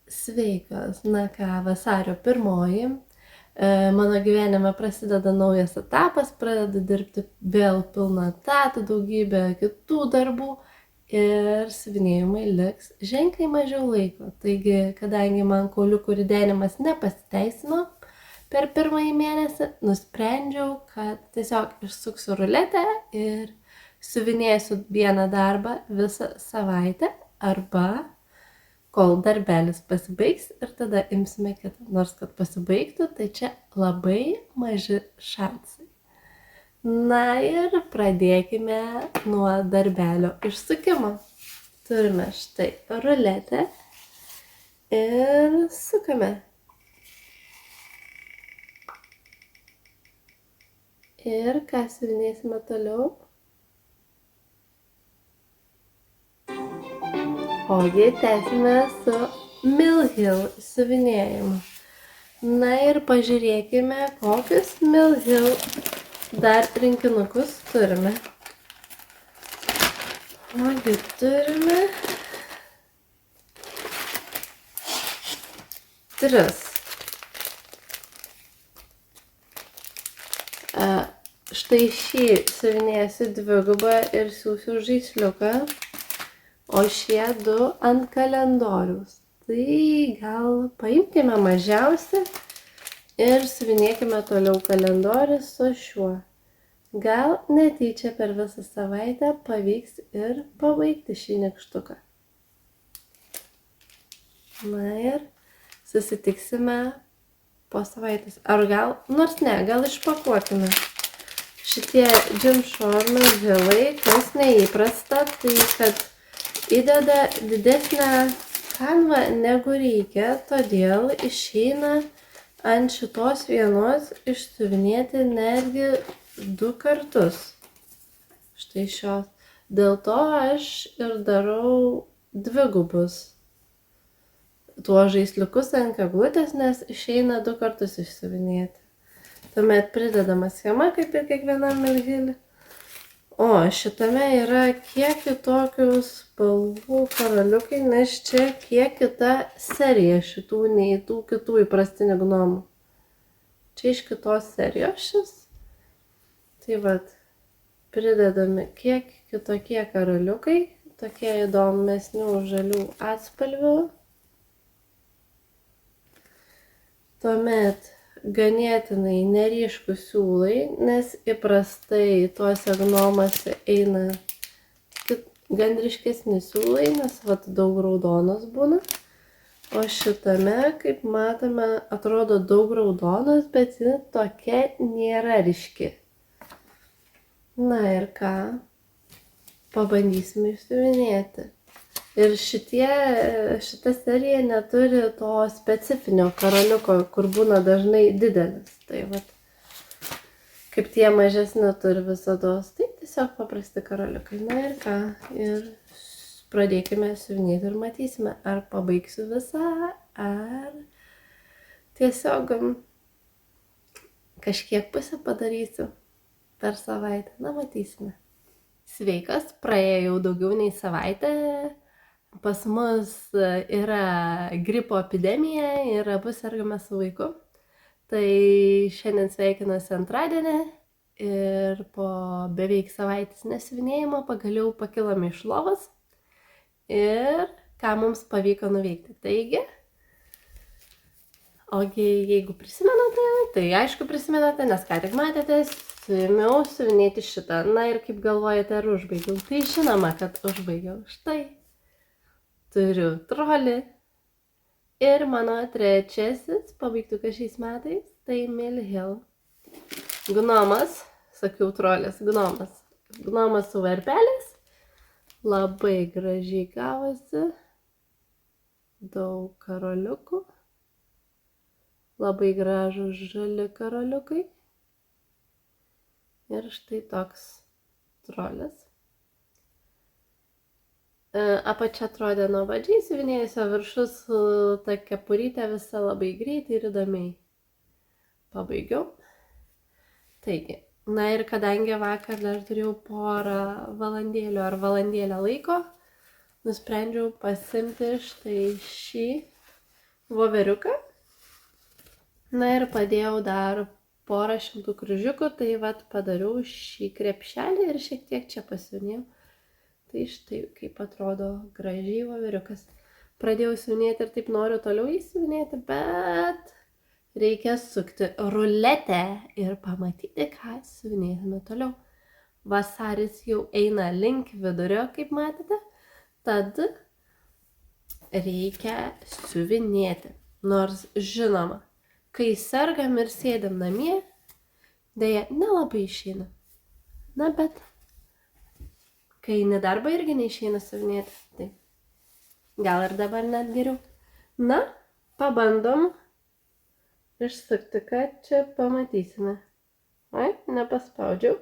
Sveikos, na ką, vasario 1. Mano gyvenime prasideda naujas etapas, pradedu dirbti vėl pilną etatą, daugybę kitų darbų ir siuvinėjimui liks ženkliai mažiau laiko. Taigi, kadangi man kauliukų ridenimas nepasiteisino per 1 mėnesį, nusprendžiau, kad tiesiog išsuksiu ruletę ir siuvinėsiu vieną darbą visą savaitę arba kol darbelis pasibaigs ir tada imsime kitą. Nors kad pasibaigtų, tai čia labai maži šansai. Na ir pradėkime nuo darbelio išsukimo. Turime štai ruletę ir sukame. Ir ką siuvinėsime toliau? Ogi tęsime su Mill Hill siuvinėjimu. Na ir pažiūrėkime, kokius Mill Hill dar rinkinukus turime. Ogi turime 3. Štai šį siuvinėsiu dvigubą ir siūsiu žaisliuką. O šie 2 ant kalendoriaus. Tai gal paimkime mažiausią ir siuvinėkime toliau kalendorių su šiuo. Gal netyčia per visą savaitę pavyks ir pabaigti šį nykštuką. Na ir susitiksime po savaitės. Ar gal, nors ne, gal išpakuokime. Šitie Jim Shore Mill Hillai, kas neįprasta, tai kad įdeda didesnę kanvą negu reikia, todėl išeina ant šitos vienos išsiuvinėti netgi 2 kartus. Štai šios. Dėl to aš ir darau dvigubus tuos žaisliukus ant kablutės, nes išeina 2 kartus išsiuvinėti. Tuomet pridedama schema, kaip ir kiekvienam Mill Hill. O šitame yra kiek kitokių spalvų karoliukai, nes čia kiek kita serija šitų nei tų kitų įprastinių gnomų. Čia iš kitos serijos šis. Tai vat, pridedami kiek kitokie karoliukai, tokie įdomesnių žalių atspalvių. Tuomet ganėtinai neryškūs siūlai, nes įprastai tuose gnomuose eina gan ryškesni siūlai, nes vat daug raudonos būna. O šitame, kaip matome, atrodo daug raudonos, bet ji tokia nėra ryški. Na ir ką? Pabandysime išsiuvinėti. Ir šita serija neturi to specifinio karoliuko, kur būna dažnai didelis. Tai vat, kaip tie mažesni turi visados, tai tiesiog paprasti karoliukai. Na ir ką, ir pradėkime siuvinėti ir matysime, ar pabaigsiu visą, ar tiesiog kažkiek pusę padarysiu per savaitę. Na, matysime. Sveikas, praėjo jau daugiau nei savaitę. Pas mus yra gripo epidemija ir abu sergame su vaiku. Tai šiandien sveikinuosi antradienį ir po beveik savaitės nesiuvinėjimo pagaliau pakilome iš lovos. Ir ką mums pavyko nuveikti. Taigi, ogi jeigu prisimenate, tai aišku prisimenate, nes ką tik matėte, suėmiau siuvinėti šitą. Na ir kaip galvojate, ar užbaigiau? Tai žinoma, kad užbaigiau. Štai. Turiu trolį ir mano trečiasis pabaigtukas šiais metais, tai Mill Hill. Gnomas, sakiau trolis, gnomas. Gnomas su varpeliais, labai gražiai gavosi, daug karoliukų, labai gražūs žali karoliukai ir štai toks trolis. Apačia atrodė nuobodžiai siuvinėjusio, viršus ta kepurytė visa labai greitai ir įdomiai. Pabaigiau. Taigi, na ir kadangi vakar dar turėjau porą valandėlių ar valandėlę laiko, nusprendžiau pasimti štai šį voveriuką. Na ir padėjau dar porą šimtų kryžiukų, tai vat padariau šį krepšelį ir šiek tiek čia pasiūnėjau. Tai štai kaip atrodo gražiai voveriukas. Pradėjau siūnėti ir taip noriu toliau įsiūnėti, bet reikia sukti ruletę ir pamatyti, ką siūnėsime toliau. Vasaris jau eina link vidurio, kaip matėte, tad reikia siuvinėti. Nors žinoma, kai sergam ir sėdim namie, dėja nelabai išeina. Na, bet kai nedarbą irgi neišeina siuvinėti, tai gal ir dabar net geriau. Na, pabandom išsukti, kad čia pamatysime. Ai, nepaspaudžiau.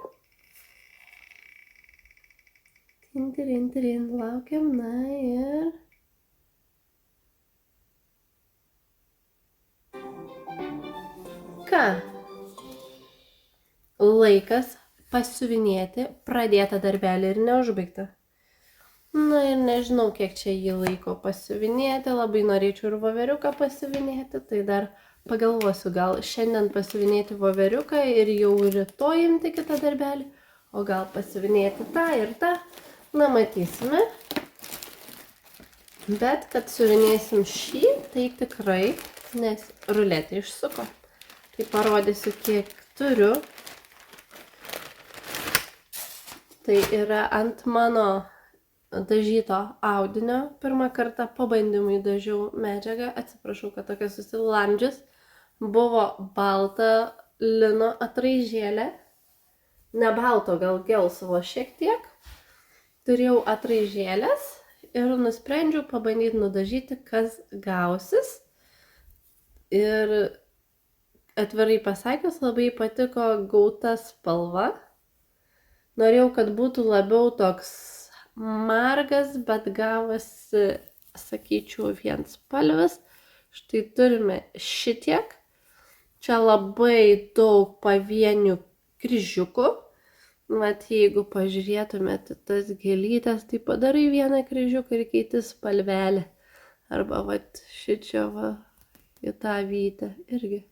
Tirin, laukiam, na ir... Ką? Laikas pasiuvinėti pradėtą darbelį ir neužbaigtą. Na ir nežinau, kiek čia jį laiko pasiuvinėti, labai norėčiau ir voveriuką pasiuvinėti, tai dar pagalvosiu, gal šiandien pasiuvinėti voveriuką ir jau rytoj imti kitą darbelį, o gal pasiuvinėti tą ir tą, na matysime. Bet kad siuvinėsim šį, tai tikrai, nes ruletė išsuko. Tai parodysiu, kiek turiu. Tai yra ant mano dažyto audinio. Pirmą kartą pabandymui dažiau medžiagą. Atsiprašau, kad tokia susilamdžius. Buvo balta lino atraižėlė. Ne balto, gal gelsvo šiek tiek. Turėjau atraižėlės ir nusprendžiau pabandyti nudažyti, kas gausis. Ir atvirai pasakius, labai patiko gauta spalva. Norėjau, kad būtų labiau toks margas, bet gavosi, sakyčiau, vienspalvis. Štai turime šitiek. Čia labai daug pavienių kryžiukų. Vat jeigu pažiūrėtumėte tas gėlytes, tai padarai vieną kryžiuką ir keiti spalvelę. Arba vat šičia va į tą vytę irgi.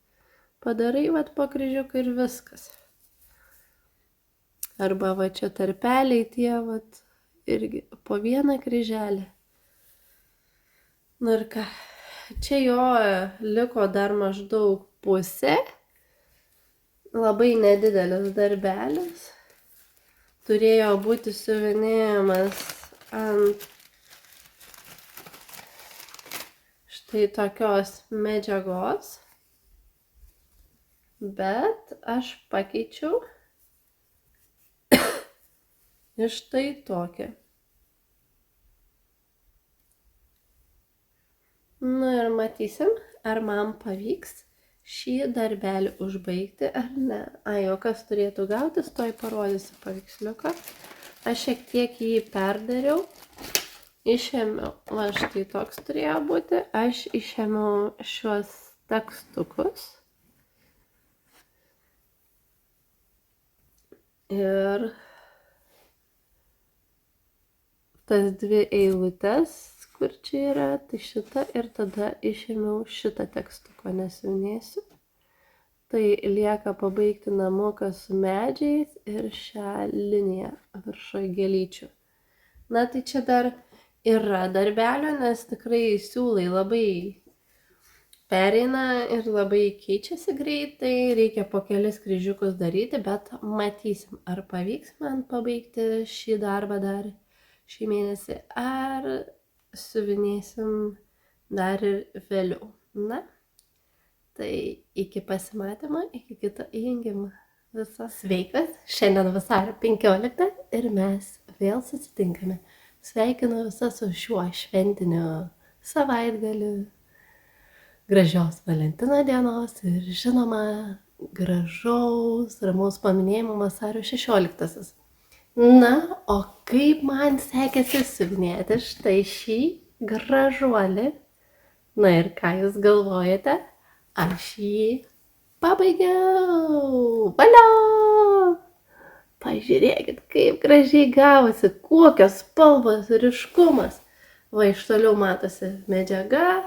Padarai vat po kryžiuką ir viskas. Arba va čia tarpeliai tie vat irgi po vieną kryželį. Nu ir ką, čia jo liko dar maždaug pusė. Labai nedidelis darbelis. Turėjo būti siuvinėjimas ant štai tokios medžiagos. Bet aš pakeičiau iš štai tokią. Nu ir matysim, ar man pavyks šį darbelį užbaigti ar ne. Ai, o kas turėtų gautis, toj parodysiu paveiksliuką. Aš šiek tiek jį perdariau. Išėmiau, va štai toks turėjo būti. Aš išėmiau šiuos tekstukus. Ir tas dvi eilutes, kur čia yra, tai šitą ir tada išėmiau šitą tekstuką, nesiunėsiu. Tai lieka pabaigti namuką su medžiais ir šią liniją viršoj gėlyčių. Na tai čia dar yra darbelio, nes tikrai siūlai labai pereina ir labai keičiasi greitai, reikia po kelis kryžiukus daryti, bet matysim, ar pavyks man pabaigti šį darbą dar šį mėnesį, ar siuvinėsim dar ir vėliau. Na, tai iki pasimatymo, iki kito įjungimo. Visas sveikas, šiandien vasario 15 ir mes vėl susitinkame. Sveikinu visas su šiuo šventiniu savaitgaliu. Gražios Valentino dienos ir žinoma gražaus, ramaus paminėjimo vasario 16. Na, o kaip man sekėsi siuvinėti štai šį gražuolį? Na ir ką jūs galvojate? Aš jį pabaigiau! Valio! Pažiūrėkit, kaip gražiai gavosi, kokios spalvos ir ryškumas. Va iš toliau matosi medžiaga.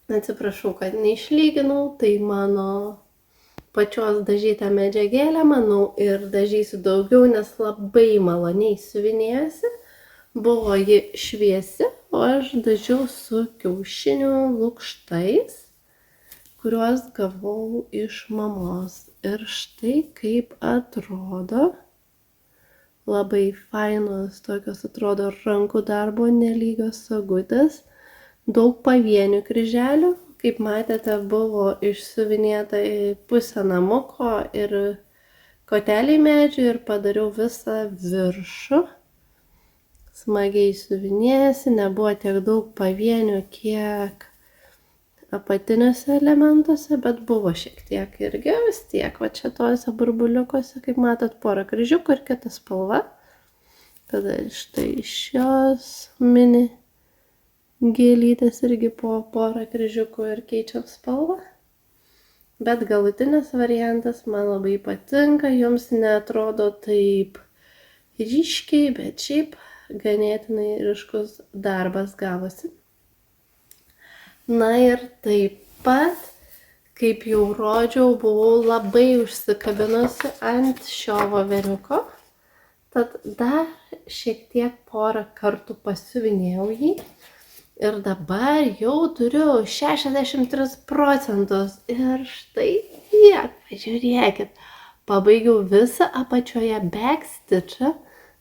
Atsiprašau, kad neišlyginau, tai mano pačios dažytą medžiagėlę, manau, ir dažysiu daugiau, nes labai maloniai siuvinėjasi. Buvo ji šviesi, o aš dažiau su kiaušinių lukštais, kuriuos gavau iš mamos. Ir štai kaip atrodo. Labai fainos, tokios atrodo rankų darbo nelygios sagutės. Daug pavienių kryželių. Kaip matėte, buvo išsiuvinėta į pusę namuko ir koteliai medžių ir padariau visą viršų. Smagiai siuvinėjasi, nebuvo tiek daug pavienių, kiek apatiniuose elementuose, bet buvo šiek tiek irgi vis tiek. Va čia tuose burbuliukuose, kaip matot, porą kryžiukų ir kita spalva. Tada štai šios mini gėlytės irgi po porą kryžiukų ir keičiam spalvą. Bet galutinis variantas man labai patinka, jums neatrodo taip ryškiai, bet šiaip ganėtinai ryškus darbas gavosi. Na ir taip pat, kaip jau rodžiau, buvau labai užsikabinusi ant šio voveriuko. Tad dar šiek tiek porą kartų pasiuvinėjau jį. Ir dabar jau turiu 63 procentus. Ir štai tiek, pažiūrėkit. Pabaigiau visą apačioje backstitchą.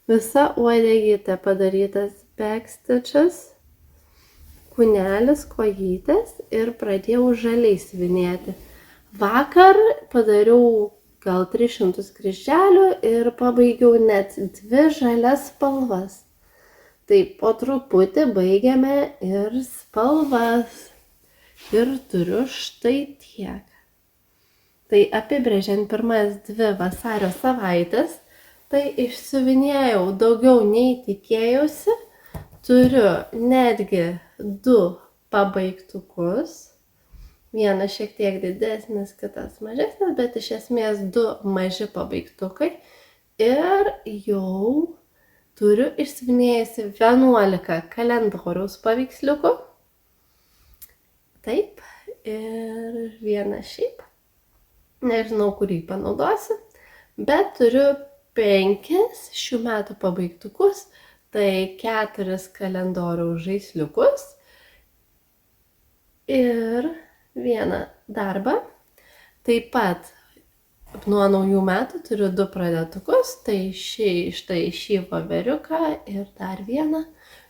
Visa uodegytė padarytas backstitchas. Kūnelis, kojytės ir pradėjau žaliai siuvinėti. Vakar padariau gal 300 kryželių ir pabaigiau net 2 žalias spalvas. Tai po truputį baigiame ir spalvas. Ir turiu štai tiek. Tai apibrėžiant pirmas 2 vasario savaitės, tai išsiuvinėjau daugiau nei tikėjausi. Turiu netgi 2 pabaigtukus. Vienas šiek tiek didesnis, kitas mažesnis, bet iš esmės 2 maži pabaigtukai. Ir jau turiu išsiuvinėjusi 11 kalendoriaus paveiksliukų. Taip, ir vieną šiaip. Nežinau, kurį panaudosiu, bet turiu 5 šių metų pabaigtukus. Tai 4 kalendoriaus žaisliukus ir 1 darbą. Taip pat nuo naujų metų turiu 2 pradėtukus, tai štai šį voveriuką ir dar vieną,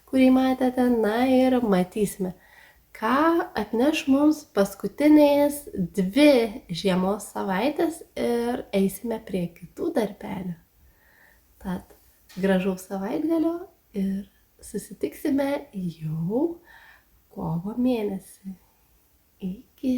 kurį matėte. Na ir matysime, ką atneš mums paskutinės 2 žiemos savaitės ir eisime prie kitų darbelių. Tad gražaus savaitgalio ir susitiksime jau kovo mėnesį. Iki.